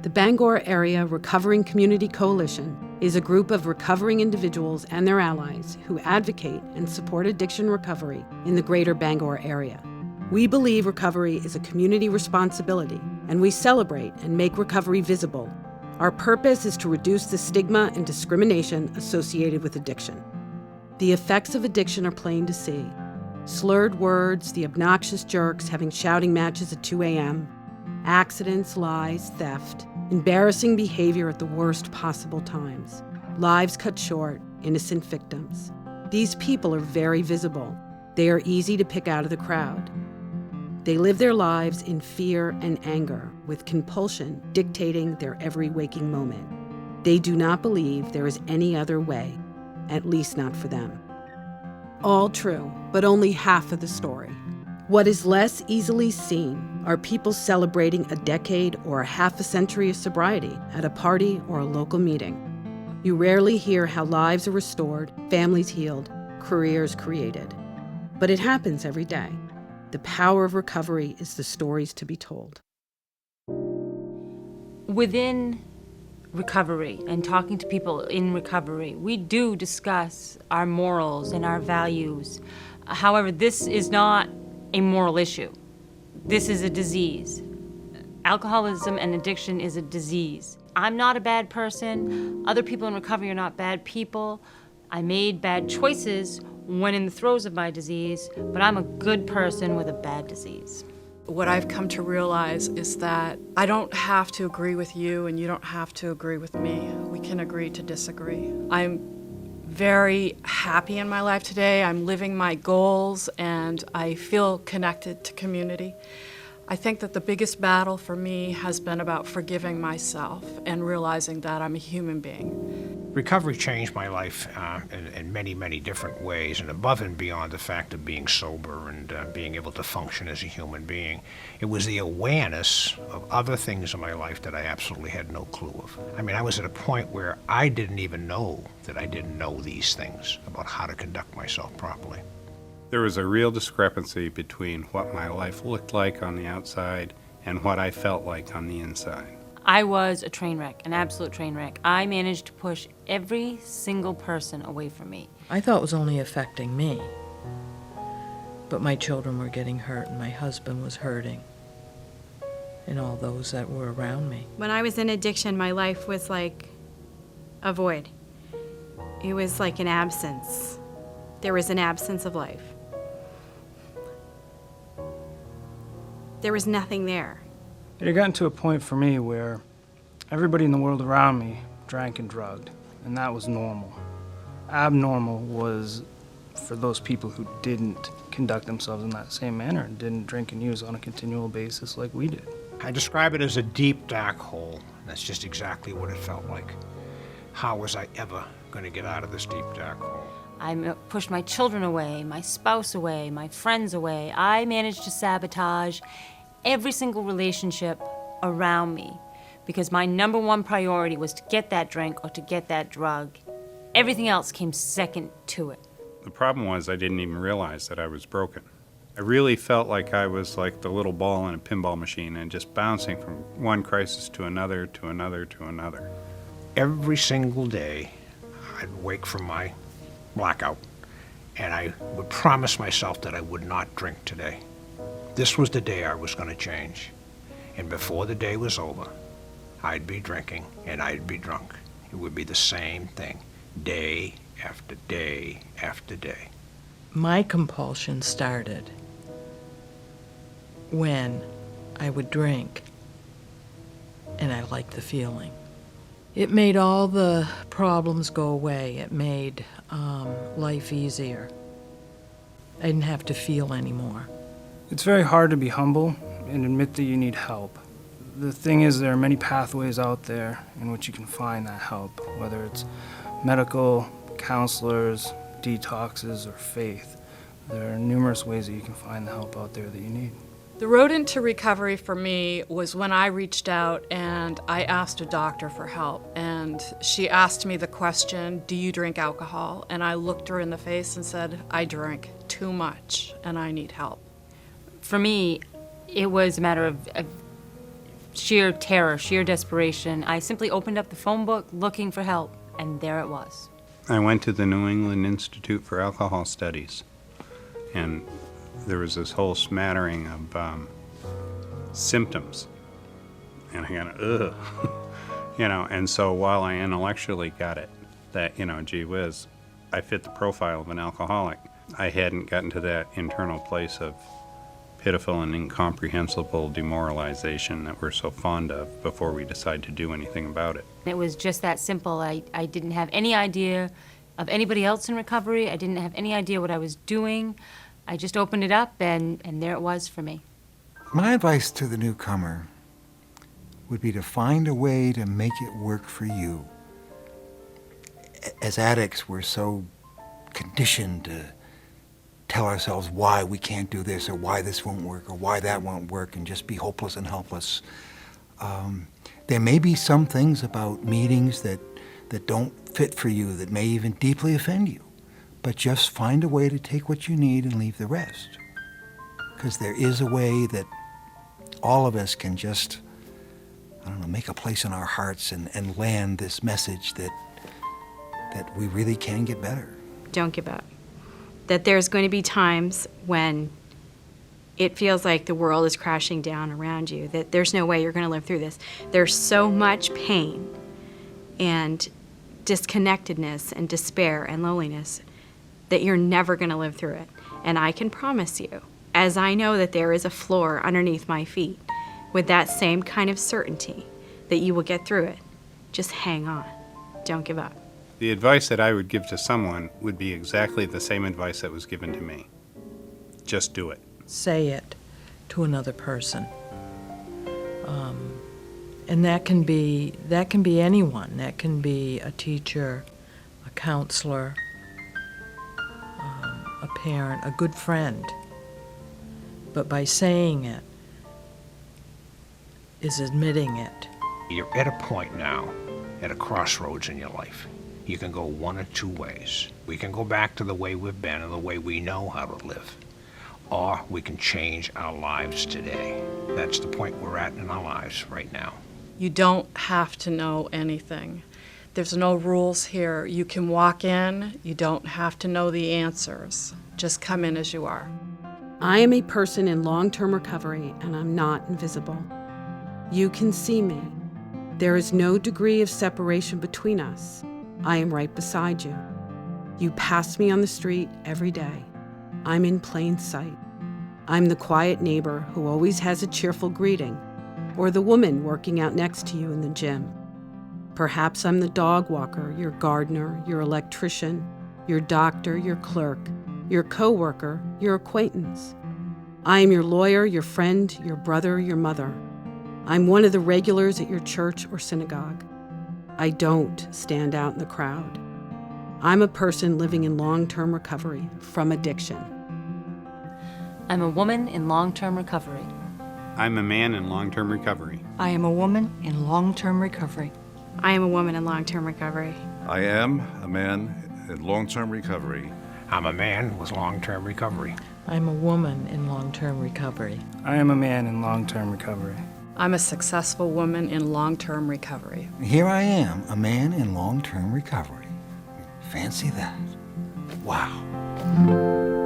The Bangor Area Recovering Community Coalition is a group of recovering individuals and their allies who advocate and support addiction recovery in the greater Bangor area. We believe recovery is a community responsibility, and we celebrate and make recovery visible. Our purpose is to reduce the stigma and discrimination associated with addiction. The effects of addiction are plain to see. Slurred words, the obnoxious jerks having shouting matches at 2 a.m., accidents, lies, theft, embarrassing behavior at the worst possible times, lives cut short, innocent victims. These people are very visible. They are easy to pick out of the crowd. They live their lives in fear and anger, with compulsion dictating their every waking moment. They do not believe there is any other way, at least not for them. All true, but only half of the story. What is less easily seen are people celebrating a decade or a half a century of sobriety at a party or a local meeting. You rarely hear how lives are restored, families healed, careers created. But it happens every day. The power of recovery is the stories to be told. Within recovery and talking to people in recovery, we do discuss our morals and our values. However, this is not a moral issue. This is a disease. Alcoholism and addiction is a disease. I'm not a bad person. Other people in recovery are not bad people. I made bad choices when in the throes of my disease, but I'm a good person with a bad disease. What I've come to realize is that I don't have to agree with you and you don't have to agree with me. We can agree to disagree. I'm very happy in my life today. I'm living my goals and I feel connected to community. I think that the biggest battle for me has been about forgiving myself and realizing that I'm a human being. Recovery changed my life in many, many different ways, and above and beyond the fact of being sober and being able to function as a human being. It was the awareness of other things in my life that I absolutely had no clue of. I mean, I was at a point where I didn't even know that I didn't know these things about how to conduct myself properly. There was a real discrepancy between what my life looked like on the outside and what I felt like on the inside. I was a train wreck, an absolute train wreck. I managed to push every single person away from me. I thought it was only affecting me. But my children were getting hurt and my husband was hurting. And all those that were around me. When I was in addiction, my life was like a void. It was like an absence. There was an absence of life. There was nothing there. It had gotten to a point for me where everybody in the world around me drank and drugged, and that was normal. Abnormal was for those people who didn't conduct themselves in that same manner and didn't drink and use on a continual basis like we did. I describe it as a deep, dark hole. That's just exactly what it felt like. How was I ever going to get out of this deep, dark hole? I pushed my children away, my spouse away, my friends away. I managed to sabotage every single relationship around me because my number one priority was to get that drink or to get that drug. Everything else came second to it. The problem was I didn't even realize that I was broken. I really felt like I was like the little ball in a pinball machine and just bouncing from one crisis to another, to another, to another. Every single day, I'd wake from my blackout and I would promise myself that I would not drink today. This was the day I was going to change. And before the day was over, I'd be drinking and I'd be drunk. It would be the same thing, day after day after day. My compulsion started when I would drink and I liked the feeling. It made all the problems go away. It made life easier. I didn't have to feel anymore. It's very hard to be humble and admit that you need help. The thing is, there are many pathways out there in which you can find that help, whether it's medical, counselors, detoxes, or faith. There are numerous ways that you can find the help out there that you need. The road into recovery for me was when I reached out and I asked a doctor for help. And she asked me the question, do you drink alcohol? And I looked her in the face and said, I drink too much and I need help. For me, it was a matter of sheer terror, sheer desperation, I simply opened up the phone book looking for help, and there it was. I went to the New England Institute for Alcohol Studies, and there was this whole smattering of symptoms. And I kind of, ugh. And so while I intellectually got it, that, gee whiz, I fit the profile of an alcoholic, I hadn't gotten to that internal place of pitiful and incomprehensible demoralization that we're so fond of before we decide to do anything about it. It was just that simple. I didn't have any idea of anybody else in recovery. I didn't have any idea what I was doing. I just opened it up, and there it was for me. My advice to the newcomer would be to find a way to make it work for you. As addicts, we're so conditioned to tell ourselves why we can't do this, or why this won't work, or why that won't work, and just be hopeless and helpless. There may be some things about meetings that don't fit for you, that may even deeply offend you. But just find a way to take what you need and leave the rest. Because there is a way that all of us can just, make a place in our hearts and land this message that we really can get better. Don't give up. That there's going to be times when it feels like the world is crashing down around you, that there's no way you're going to live through this. There's so much pain and disconnectedness and despair and loneliness that you're never going to live through it. And I can promise you, as I know that there is a floor underneath my feet, with that same kind of certainty that you will get through it, just hang on. Don't give up. The advice that I would give to someone would be exactly the same advice that was given to me. Just do it. Say it to another person. And that can be anyone. That can be a teacher, a counselor, a parent, a good friend. But by saying it is admitting it. You're at a point now, at a crossroads in your life. You can go one of two ways. We can go back to the way we've been and the way we know how to live. Or we can change our lives today. That's the point we're at in our lives right now. You don't have to know anything. There's no rules here. You can walk in. You don't have to know the answers. Just come in as you are. I am a person in long-term recovery, and I'm not invisible. You can see me. There is no degree of separation between us. I am right beside you. You pass me on the street every day. I'm in plain sight. I'm the quiet neighbor who always has a cheerful greeting, or the woman working out next to you in the gym. Perhaps I'm the dog walker, your gardener, your electrician, your doctor, your clerk, your coworker, your acquaintance. I am your lawyer, your friend, your brother, your mother. I'm one of the regulars at your church or synagogue. I don't stand out in the crowd. I'm a person living in long-term recovery from addiction. I'm a woman in long-term recovery. I'm a man in long-term recovery. I am a woman in long-term recovery. I am a woman in long-term recovery. I am a man in long-term recovery. I'm a man with long-term recovery. I'm a woman in long-term recovery. I am a man in long-term recovery. I'm a successful woman in long-term recovery. Here I am, a man in long-term recovery. Fancy that. Wow.